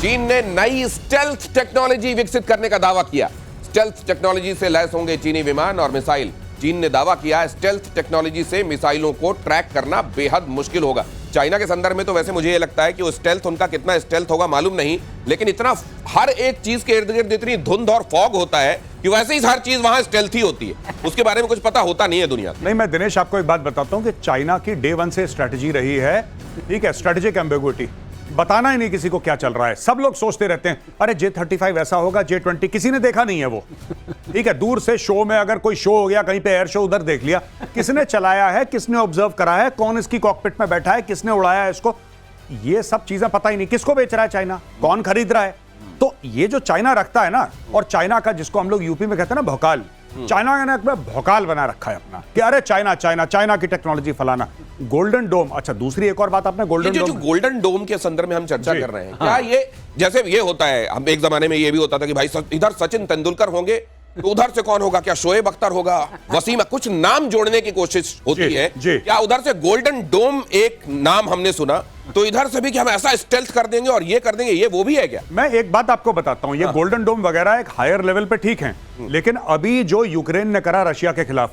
चीन ने नई स्टेल्थ टेक्नोलॉजी विकसित करने का दावा किया। स्टेल्थ टेक्नोलॉजी से लैस होंगे चीनी विमान और मिसाइल। चीन ने दावा किया स्टेल्थ टेक्नोलॉजी से मिसाइलों को ट्रैक करना बेहद मुश्किल होगा। चाइना के संदर्भ में तो वैसे मुझे ये लगता है कि वो स्टेल्थ उनका कितना स्टेल्थ होगा मालूम नहीं, लेकिन इतना हर एक चीज के इर्द गिर्द इतनी धुंध और फॉग होता है कि वैसे ही हर चीज वहां स्टेल्थ ही होती है, उसके बारे में कुछ पता होता नहीं है दुनिया को। नहीं, मैं दिनेश आपको एक बात बताता हूं कि चाइना की डे वन से स्ट्रेटजी रही है, ठीक है, स्ट्रेटेजिक एम्बिग्विटी, बताना ही नहीं किसी को क्या चल रहा है। सब लोग सोचते रहते हैं अरे J-35 ऐसा होगा, J-20, किसी ने देखा नहीं है वो, ठीक है। दूर से शो में अगर कोई शो हो गया कहीं पे, एयर शो, उधर देख लिया, किसने चलाया है, किसने ऑब्जर्व करा है, कौन इसकी कॉकपिट में बैठा है, किसने उड़ाया है इसको, ये सब चीजें पता ही नहीं। किसको बेच रहा है चाइना, कौन खरीद रहा है। तो ये जो चाइना रखता है ना, और चाइना का जिसको हम लोग यूपी में कहते हैं ना भौकाल, चाइना ने भौकाल बना रखा है अपना कि अरे चाइना चाइना चाइना की टेक्नोलॉजी फलाना। गोल्डन डोम, अच्छा दूसरी एक और बात आपने गोल्डन डोम, जो गोल्डन डोम के संदर्भ में हम चर्चा कर रहे हैं, क्या ये जैसे ये होता है, हम एक जमाने में ये भी होता था कि भाई इधर सचिन तेंदुलकर होंगे तो उधर से कौन होगा, क्या शोएब अख्तर होगा, वसीम, कुछ नाम जोड़ने की कोशिश होती है। क्या उधर से गोल्डन डोम एक नाम हमने सुना तो इधर से भी कि हम ऐसा स्टेल्थ कर देंगे और ये कर देंगे, ये वो भी है क्या? मैं एक बात आपको बताता हूं, ये गोल्डन डोम वगैरह एक हायर लेवल पे ठीक है, लेकिन अभी जो यूक्रेन ने करा रशिया के खिलाफ,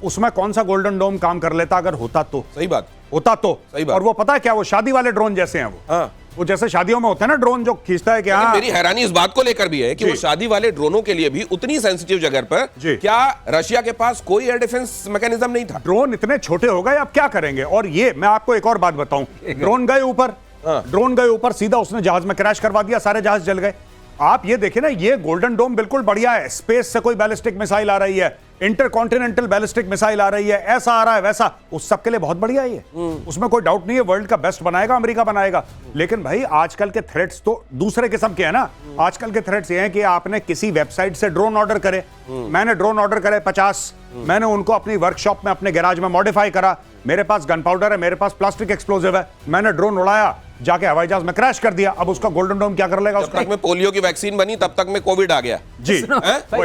उसमें कौन सा गोल्डन डोम काम कर लेता अगर होता तो? सही बात, होता तो सही बात। और वो पता है क्या, वो शादी वाले ड्रोन जैसे हैं वो, वो जैसे शादियों में होते हैं ना ड्रोन जो खींचता है कि हाँ। मेरी हैरानी इस बात को लेकर भी है कि वो शादी वाले ड्रोनों के लिए भी उतनी सेंसिटिव जगह पर क्या रशिया के पास कोई एयर डिफेंस मैकेनिज्म नहीं था? ड्रोन इतने छोटे हो गए, अब क्या करेंगे। और ये मैं आपको एक और बात बताऊं, ड्रोन गए ऊपर, ड्रोन गए ऊपर, सीधा उसने जहाज में क्रैश करवा दिया, सारे जहाज जल गए। आप ये देखिए ना, ये गोल्डन डोम बिल्कुल बढ़िया है। स्पेस से कोई बैलिस्टिक मिसाइल आ रही है, इंटरकॉन्टिनेंटल बैलिस्टिक मिसाइल आ रही है, ऐसा आ रहा है वैसा, उस सब के लिए बहुत बढ़िया है ये, उसमें कोई डाउट नहीं है। वर्ल्ड का बेस्ट बनाएगा, अमेरिका बनाएगा। लेकिन भाई आजकल के थ्रेट्स तो दूसरे किस्म के हैं ना। आजकल के थ्रेट्स ये हैं कि आपने किसी वेबसाइट से ड्रोन ऑर्डर करे, मैंने ड्रोन ऑर्डर करे 50, मैंने उनको अपनी वर्कशॉप में अपने गैराज में मॉडिफाई करा, मेरे पास गन पाउडर है, मेरे पास प्लास्टिक एक्सप्लोजिव है, मैंने ड्रोन उड़ाया, जाके हवाई जहाज में क्रैश कर दिया। अब उसका गोल्डन डोम क्या कर लेगा? जब तक में पोलियो की वैक्सीन बनी तब तक में कोविड आ गया जी।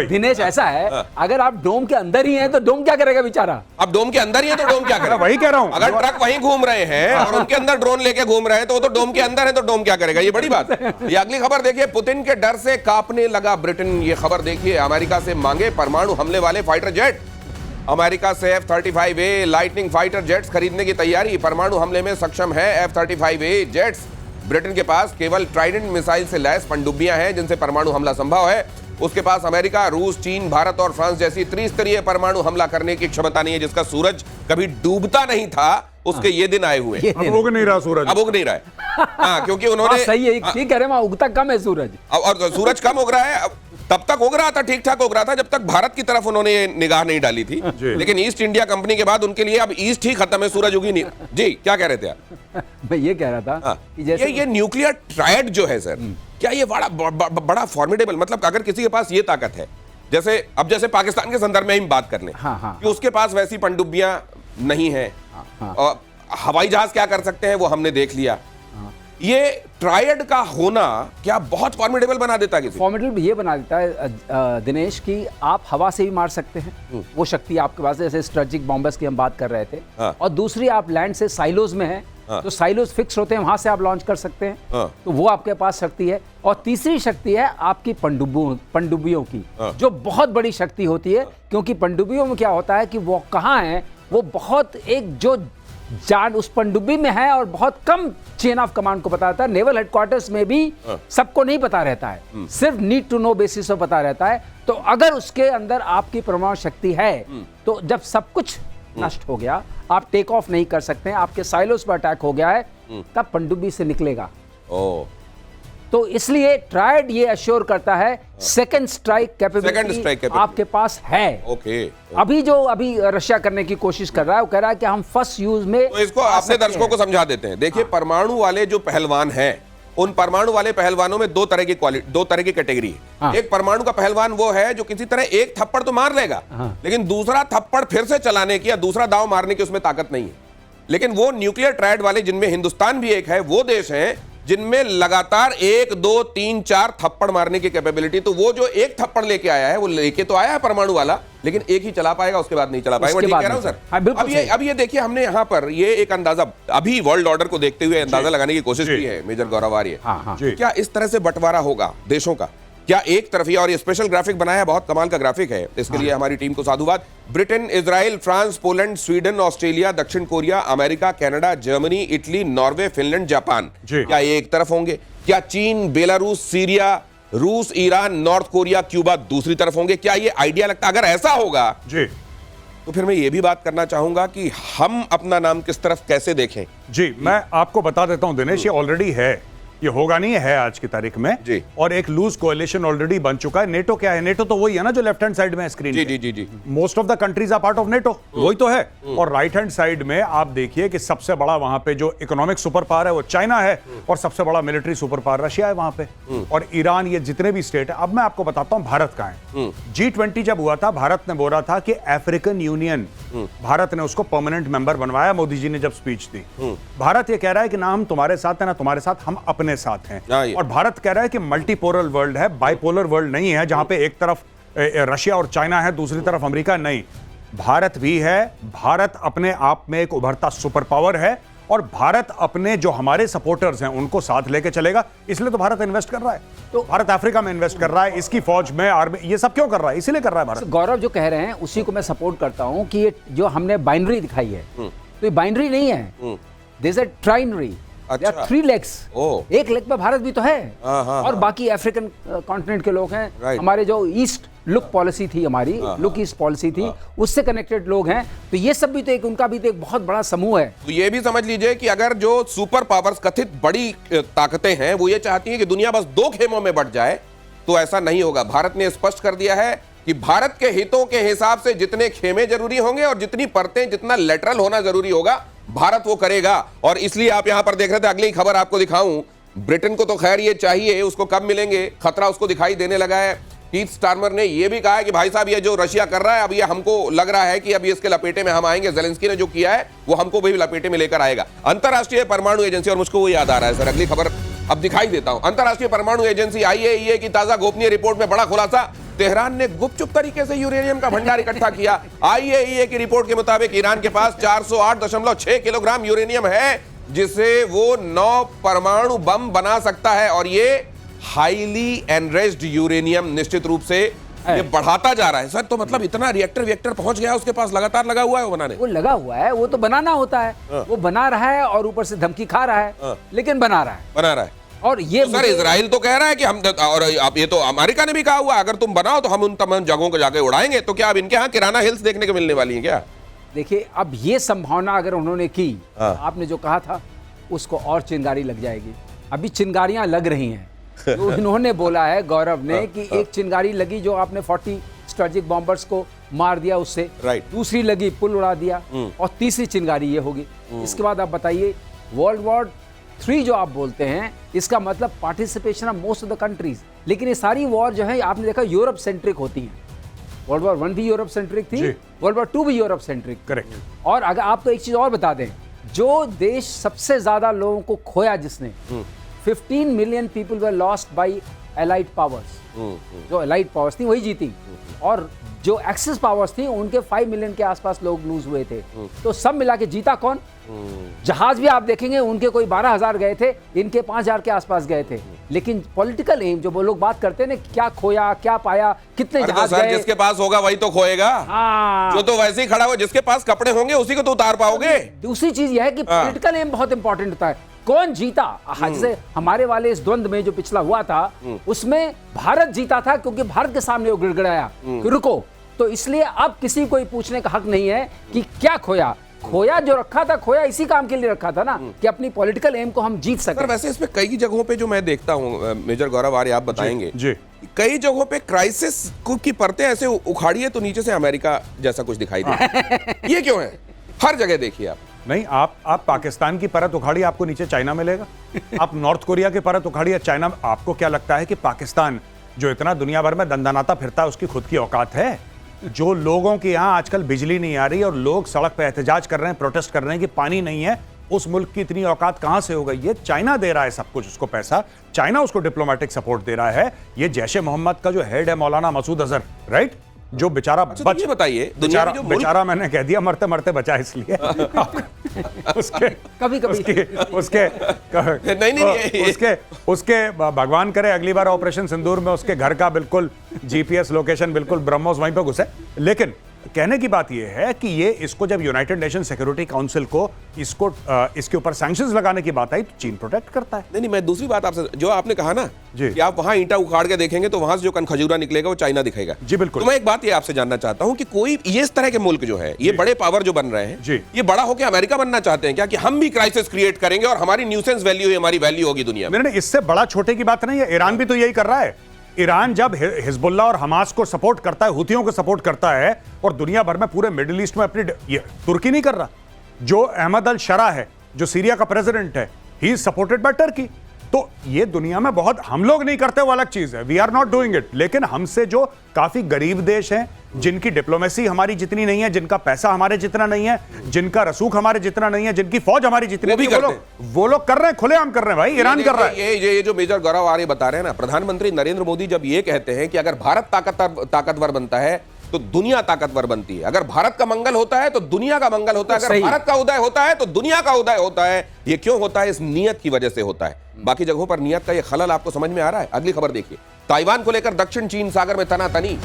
दिनेश ऐसा है, अगर आप डोम के अंदर ही हैं तो डोम क्या करेगा बेचारा? अब डोम के अंदर ही है तो डोम क्या करेगा? वही कह रहा हूं, अगर ट्रक वहीं घूम रहे हैं और उनके अंदर ड्रोन लेके घूम रहे हैं तो वो तो डोम के अंदर है तो डोम क्या करेगा? ये बड़ी बात है। ये अगली खबर देखिए, पुतिन के डर से कांपने लगा ब्रिटेन। ये खबर देखिए, अमेरिका से मांगे परमाणु हमले वाले फाइटर जेट। अमेरिका से F-35A लाइटनिंग फाइटर जेट्स खरीदने की तैयारी। परमाणु हमले में सक्षम है F-35A जेट्स। ब्रिटेन के पास केवल ट्राइडेंट मिसाइल से लैस पनडुब्बियां हैं जिनसे परमाणु हमला संभव है। उसके पास अमेरिका, रूस, चीन, भारत और फ्रांस जैसी त्रिस्तरीय परमाणु हमला करने की क्षमता नहीं है। जिसका सूरज कभी डूबता नहीं था, उसके ये दिन आए हुए। अब उग नहीं रहा सूरज, अब उग नहीं रहा है। हाँ, क्योंकि उन्होंने सही है, ठीक कह रहे हैं, उगता कम है सूरज, और सूरज कम उग रहा है। तब तक उग रहा था, ठीक ठाक उग रहा था, जब तक भारत की तरफ उन्होंने निगाह नहीं डाली थी। लेकिन ईस्ट इंडिया कंपनी के बाद उनके लिए अब ईस्ट ही खत्म है, सूरज उगी नहीं। जी क्या कह रहे थे आप? मैं ये कह रहा था कि जैसे ये न्यूक्लियर ट्रायड जो है सर, क्या ये बड़ा फॉर्मिडेबल, मतलब अगर किसी के पास ये ताकत है, जैसे पाकिस्तान के संदर्भ में हम बात कर लें कि उसके पास वैसी पनडुब्बियां नहीं है, हवाई जहाज क्या कर सकते हैं वो हमने देख लिया। ये ट्रायड का होना क्या बहुत फॉर्मिडेबल बना देता है? फॉर्मिडेबल ये बना देता है दिनेश कि आप हवा से भी मार सकते हैं, वो शक्ति आपके पास, जैसे स्ट्रेटेजिक बॉम्बर्स की हम बात कर रहे थे। और दूसरी, आप लैंड से साइलोज में हैं, तो साइलोज फिक्स होते हैं, वहां से आप लॉन्च कर सकते हैं, तो वो आपके पास शक्ति है। और तीसरी शक्ति है आपकी पनडुब्बियों की, जो बहुत बड़ी शक्ति होती है। क्योंकि पनडुब्बियों में क्या होता है कि वो कहाँ है, वो बहुत एक जो जान उस पनडुब्बी में है और बहुत कम चेन ऑफ कमांड को पता रहता है। नेवल हेडक्वार्टर्स में भी सबको नहीं पता रहता है, सिर्फ नीड टू नो बेसिस पर पता रहता है। तो अगर उसके अंदर आपकी परमाणु शक्ति है तो जब सब कुछ नष्ट हो गया, आप टेक ऑफ नहीं कर सकते हैं, आपके साइलोस पर अटैक हो गया है, तब पनडुब्बी से निकलेगा। तो इसलिए ट्रायड ये अश्योर करता है सेकंड स्ट्राइक कैपेबिलिटी आपके पास है। अभी रशिया करने की कोशिश कर रहा है, वो कह रहा है कि हम फर्स्ट यूज में, तो इसको अपने दर्शकों को समझा देते हैं। देखिए, परमाणु वाले जो पहलवान हैं, उन परमाणु वाले पहलवानों में दो तरह की कैटेगरी है। एक परमाणु का पहलवान वो है जो किसी तरह एक थप्पड़ तो मार लेगा, लेकिन दूसरा थप्पड़ फिर से चलाने की या दूसरा दांव मारने की उसमें ताकत नहीं है। लेकिन वो न्यूक्लियर ट्रायड वाले, जिनमें हिंदुस्तान भी एक है, वो देश है जिनमें लगातार 1, 2, 3, 4 थप्पड़ मारने की कैपेबिलिटी। तो वो जो एक थप्पड़ लेके आया है, वो लेके तो आया है परमाणु वाला, लेकिन एक ही चला पाएगा, उसके बाद नहीं चला पाएगा। ठीक कह रहा हूं सर? हाँ, अब ये देखिए, हमने यहाँ पर ये एक अंदाजा अभी वर्ल्ड ऑर्डर को देखते हुए अंदाजा लगाने की कोशिश की है मेजर गौरव आर्य। क्या इस तरह से बंटवारा होगा देशों का? क्या एक तरफिया? और ये स्पेशल ग्राफिक बनाया है, बहुत कमाल का ग्राफिक है, इसके लिए हमारी टीम को साधुवाद। Britain, Israel, France, Poland, Sweden, Australia, दक्षिण Korea, America, Canada, Germany, Italy, Norway, Finland, Japan, क्या ये एक तरफ होंगे? क्या चीन, बेलारूस, सीरिया, रूस, ईरान, नॉर्थ कोरिया, क्यूबा दूसरी तरफ होंगे? क्या ये आइडिया लगता है? अगर ऐसा होगा तो फिर मैं ये भी बात करना चाहूंगा कि हम अपना नाम किस तरफ कैसे देखें। जी, मैं आपको बता देता हूं दिनेश, ये ऑलरेडी है, ये होगा नहीं है आज की तारीख में जी। और एक लूज कोएलिशन ऑलरेडी बन चुका है। नेटो क्या है? नेटो तो वही है ना जो लेफ्ट हैंड साइड में है स्क्रीन। जी जी जी जी। Most of the countries are part of NATO, वही तो है। और राइट हैंड साइड में आप देखिए कि सबसे बड़ा वहां पे जो इकोनॉमिक सुपर पावर है वो चाइना है, और सबसे बड़ा मिलिट्री सुपर पावर रशिया है वहां पे, और ईरान, ये जितने भी स्टेट है। अब मैं आपको बताता हूं भारत का है। G20 जब हुआ था, भारत ने बोला था कि अफ्रीकन यूनियन, भारत ने उसको परमानेंट मेंबर बनवाया, मोदी जी ने जब स्पीच दी। भारत ये कह रहा है कि ना हम तुम्हारे साथ है ना तुम्हारे साथ, हम अपने साथ हैं। और भारत कह रहा है कि मल्टीपोलर वर्ल्ड है, बाइपोलर वर्ल्ड नहीं है जहां पे एक तरफ रशिया और चाइना है, दूसरी तरफ अमेरिका नहीं। भारत भी है। भारत अपने आप में एक उभरता सुपर पावर है, और भारत अपने जो हमारे सपोर्टर्स हैं उनको साथ लेके चलेगा। इसलिए तो भारत इन्वेस्ट कर रहा है। तो भारत अफ्रीका में इन्वेस्ट कर रहा है, इसकी फौज में, आर्मी, ये सब क्यों कर रहा है? इसीलिए कर रहा है भारत। गौरव जो कह रहे हैं उसी को मैं सपोर्ट करता हूं कि ये जो हमने बाइनरी दिखाई है, तो ये बाइनरी नहीं है, दिस इज अ ट्राइनरी। अच्छा। 3 लेग्स, एक लेग पे भारत भी तो है, और बाकी अफ्रीकन कॉन्टिनेंट के लोग हैं। हमारे जो ईस्ट लुक पॉलिसी थी, हमारी लुक ईस्ट पॉलिसी थी, उससे कनेक्टेड लोग हैं। तो ये सब भी तो एक, उनका भी तो एक बहुत बड़ा समूह है। तो ये भी समझ लीजिए कि अगर जो सुपर पावर्स, कथित बड़ी ताकतें हैं, वो ये चाहती हैं कि दुनिया बस 2 खेमों में बंट जाए, तो ऐसा नहीं होगा। भारत ने स्पष्ट कर दिया है कि भारत के हितों के हिसाब से जितने खेमे जरूरी होंगे और जितनी परतें, जितना लेटरल होना जरूरी होगा, भारत वो करेगा। और इसलिए आप यहां पर देख रहे थे, अगली खबर आपको दिखाऊं। ब्रिटेन को तो खैर ये चाहिए, उसको कब मिलेंगे, खतरा उसको दिखाई देने लगा है। कीथ स्टार्मर ने ये भी कहा है कि भाई साहब, ये जो रशिया कर रहा है, अब ये हमको लग रहा है कि अब ये इसके लपेटे में हम आएंगे। ज़ेलेंस्की ने जो किया है वो हमको भी लपेटे में लेकर आएगा। अंतरराष्ट्रीय परमाणु एजेंसी, और मुझको वो याद आ रहा है सर, अगली खबर अब दिखाई देता हूं। अंतरराष्ट्रीय परमाणु एजेंसी IAEA की ताजा गोपनीय रिपोर्ट में बड़ा खुलासा, तेहरान ने गुपचुप तरीके से यूरेनियम का भंडार इकट्ठा किया। IAEA की रिपोर्ट के मुताबिक ईरान के पास 408.6 किलोग्राम यूरेनियम है, जिसे वो 9 परमाणु बम बना सकता है। और ये हाईली एनरिच्ड यूरेनियम निश्चित रूप से ये बढ़ाता जा रहा है सर। तो मतलब इतना रिएक्टर पहुंच गया उसके पास, लगातार लगा हुआ है वो बनाने। वो लगा हुआ है, वो तो बनाना होता है, वो बना रहा है और ऊपर से धमकी खा रहा है, लेकिन बना रहा है। और ये तो सर इजराइल तो कह रहा है कि हम, और अब ये तो अमेरिका ने भी कहा हुआ, अगर तुम बनाओ तो हम उन तमाम जगहों को जाके उड़ाएंगे। तो क्या अब इनके यहाँ किराना हिल्स देखने को मिलने वाली है क्या? देखिए, अब ये संभावना अगर उन्होंने की, आपने जो कहा था उसको और चिंगारी लग जाएगी। अभी चिंगारियां लग रही हैं। तो इन्होंने बोला है, गौरव ने, कि एक चिंगारी लगी जो आपने 40 स्ट्रेटेजिक बॉम्बर्स को मार दिया उससे, दूसरी लगी पुल उड़ा दिया, और तीसरी चिंगारी ये होगी। इसके बाद आप बताइए, वर्ल्ड वॉर 3 जो आप बोलते हैं, इसका मतलब participation of most of the countries. लेकिन ये सारी वॉर जो है आपने देखा यूरोप सेंट्रिक होती है। वर्ल्ड वॉर 1 भी यूरोप सेंट्रिक थी, वर्ल्ड वॉर 2 भी यूरोप सेंट्रिक। करेक्ट। और अगर आपको एक चीज और बता दें, जो देश सबसे ज्यादा लोगों को खोया, जिसने 15 million people were lost by allied powers, जो एलाइड पावर्स थी वही जीती, और जो एक्सेस पावर्स थी उनके 5 मिलियन के आसपास लोग लूज हुए थे। तो सब मिला के जीता कौन? जहाज भी आप देखेंगे उनके कोई 12,000 गए थे, इनके 5,000 के आसपास गए थे। लेकिन पॉलिटिकल एम जो वो लोग बात करते हैं ना, क्या खोया, क्या पाया, कितने जहाज गए, जिसके पास होगा वही तो खोएगा। जो तो वैसे ही खड़ा हुआ, जिसके पास कपड़े होंगे उसी को तो उतार पाओगे। दूसरी चीज यह है कि पॉलिटिकल एम बहुत इंपॉर्टेंट होता है। कौन जीता? जैसे हमारे वाले इस द्वंद में जो पिछला हुआ था, उसमें भारत जीता था, क्योंकि भारत के सामने वो गिड़गिड़ाया कि रुको। तो इसलिए अब किसी को पूछने का हक नहीं है कि क्या खोया। खोया जो रखा था, खोया इसी काम के लिए रखा था ना, कि अपनी पॉलिटिकल एम को हम जीत सकें। वैसे इसमें कई जगहों पे जो मैं देखता हूं, मेजर गौरव आर्य आप बताएंगे जी। कई जगहों पे क्राइसिस की परतें ऐसे उखाड़ी है तो नीचे से अमेरिका जैसा कुछ दिखाई दे। ये क्यों है? हर जगह देखिए आप। नहीं, आप पाकिस्तान की परत उखाड़िए, आपको नीचे चाइना मिलेगा। आप नॉर्थ कोरिया की परत उखाड़िए, चाइना। आपको क्या लगता है कि पाकिस्तान जो इतना दुनिया भर में दंदनाता फिरता है, उसकी खुद की औकात है? जो लोगों के यहाँ आजकल बिजली नहीं आ रही और लोग सड़क पे एहतजाज कर रहे हैं, प्रोटेस्ट कर रहे हैं कि पानी नहीं है, उस मुल्क की इतनी औकात कहां से हो गई? ये चाइना दे रहा है सब कुछ उसको पैसा, चाइना उसको डिप्लोमेटिक सपोर्ट दे रहा है। ये जैश ए मोहम्मद का जो हेड है मौलाना मसूद अजहर, राइट, जो बेचारा तो ये बताइए, दुनिया में जो मुल्क- बेचारा मैंने कह दिया मरते मरते बचा इसलिए उसके कभी उसके नहीं, उसके भगवान करे अगली बार ऑपरेशन सिंदूर में उसके घर का बिल्कुल जीपीएस लोकेशन बिल्कुल ब्रह्मोस वहीं पे घुसे। लेकिन कहने की बात यह है कि ये इसको जब यूनाइटेड नेशन सिक्योरिटी काउंसिल को इसके ऊपर सैंक्शंस लगाने की बात आई तो चीन प्रोटेक्ट करता है। नहीं, मैं दूसरी बात आपसे, जो आपने कहा ना जी। कि आप वहां ईंटा उखाड़ के देखेंगे तो वहां से जो कनखजूरा निकलेगा वो चाइना दिखेगा। जी बिल्कुल। तो मैं एक बात ये आपसे जानना चाहता हूं कि कोई ये इस तरह के मुल्क जो है, ये बड़े पावर जो बन रहे हैं जी। ये बड़ा होकर अमेरिका बनना चाहते हैं क्या, कि हम भी क्राइसिस क्रिएट करेंगे और हमारी न्यूसेंस वैल्यू ही हमारी वैल्यू होगी दुनिया में? नहीं, इससे बड़ा छोटे की बात नहीं है। ईरान भी तो यही कर रहा है। ईरान जब हिजबुल्ला और हमास को सपोर्ट करता है, हुतियों को सपोर्ट करता है और दुनिया भर में पूरे मिडिल ईस्ट में अपनी, ये तुर्की नहीं कर रहा। जो अहमद अल शरा है, जो सीरिया का प्रेसिडेंट है, he is supported by Turkey. तो ये दुनिया में बहुत, हम लोग नहीं करते वो अलग चीज है, we are not doing it. लेकिन हमसे जो काफी गरीब देश हैं, जिनकी डिप्लोमेसी हमारी जितनी नहीं है, जिनका पैसा हमारे जितना नहीं है, जिनका रसूख हमारे जितना नहीं है, जिनकी फौज हमारी जितनी वो भी नहीं है, करते वो लोग कर रहे हैं, खुलेआम कर रहे हैं भाई। ईरान कर रहा है। ये जो मेजर गौरव आर्य बता रहे हैं ना, प्रधानमंत्री नरेंद्र मोदी जब ये कहते हैं कि अगर भारत ताकतवर बनता है तो दुनिया ताकतवर बनती है, अगर भारत का मंगल होता है तो दुनिया का मंगल होता है, अगर सही। भारत का उदय होता है तो दुनिया का उदय होता है। ये क्यों होता है? इस नियत की वजह से होता है। बाकी जगहों पर नियत का ये खलल आपको समझ में आ रहा है? अगली खबर देखिए। ताइवान को लेकर दक्षिण चीन सागर में तनातनी।